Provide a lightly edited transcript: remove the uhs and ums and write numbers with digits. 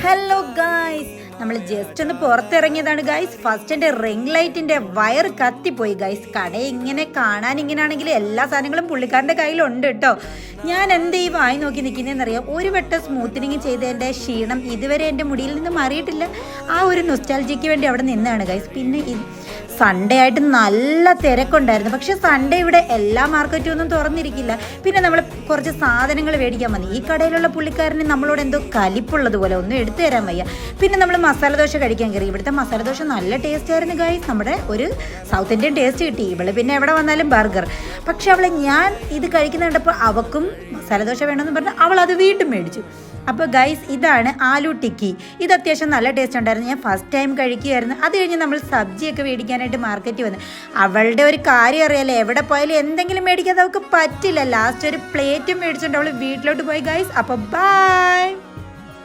Hello guys, നമ്മൾ just ഒന്ന് പുറത്തിറങ്ങിയതാണ് guys. First എൻ്റെ റിംഗ് ലൈറ്റിൻ്റെ വയർ കത്തിപ്പോയി ഗായ്സ്. കട ഇങ്ങനെ കാണാൻ ഇങ്ങനെയാണെങ്കിൽ എല്ലാ സാധനങ്ങളും പുള്ളിക്കാരൻ്റെ കയ്യിലുണ്ട് കേട്ടോ. ഞാൻ എന്ത് ഈ വായി നോക്കി നിൽക്കുന്നതെന്നറിയാം. ഒരു വട്ടം സ്മൂത്തനിങ് ചെയ്തതിൻ്റെ ക്ഷീണം ഇതുവരെ എൻ്റെ മുടിയിൽ നിന്ന് മാറിയിട്ടില്ല. ആ ഒരു നൊസ്റ്റാൾജിക്ക് വേണ്ടി അവിടെ നിന്നാണ് ഗായ്സ്. പിന്നെ സൺഡേ ആയിട്ട് നല്ല തിരക്കുണ്ടായിരുന്നു. പക്ഷേ സൺഡേ ഇവിടെ എല്ലാ മാർക്കറ്റും ഒന്നും തുറന്നിരിക്കില്ല. പിന്നെ നമ്മൾ കുറച്ച് സാധനങ്ങൾ മേടിക്കാൻ വന്നു. ഈ കടയിലുള്ള പുള്ളിക്കാരന് നമ്മളോട് എന്തോ കലിപ്പുള്ളതുപോലെ ഒന്നും എടുത്തു തരാൻ വയ്യ. പിന്നെ നമ്മൾ മസാല ദോശ കഴിക്കാൻ കയറി. ഇവിടുത്തെ മസാല ദോശ നല്ല ടേസ്റ്റ് ആയിരുന്നു ഗൈസ്. നമ്മുടെ ഒരു സൗത്ത് ഇന്ത്യൻ ടേസ്റ്റ് കിട്ടി. ഇവള് പിന്നെ എവിടെ വന്നാലും ബർഗർ. പക്ഷെ ഞാൻ ഇത് കഴിക്കുന്ന കണ്ടപ്പോൾ അവക്കും മസാല ദോശ വേണമെന്ന് പറഞ്ഞാൽ അവൾ അത് വീണ്ടും മേടിച്ചു. അപ്പോൾ ഗൈസ്, ഇതാണ് ആലു ടിക്കി. ഇത് അത്യാവശ്യം നല്ല ടേസ്റ്റ് ഉണ്ടായിരുന്നു. ഞാൻ ഫസ്റ്റ് ടൈം കഴിക്കുകയായിരുന്നു. അത് കഴിഞ്ഞ് നമ്മൾ സബ്ജിയൊക്കെ മേടിക്കാനായിട്ട് മാർക്കറ്റിൽ വന്നു. അവളുടെ ഒരു കാര്യം അറിയാലോ, എവിടെ പോയാലും എന്തെങ്കിലും മേടിക്കാതെ അവൾക്ക് പറ്റില്ല. ലാസ്റ്റ് ഒരു പ്ലേറ്റും മേടിച്ചുകൊണ്ട് അവൾ വീട്ടിലോട്ട് പോയി ഗൈസ്. അപ്പോൾ ബൈ.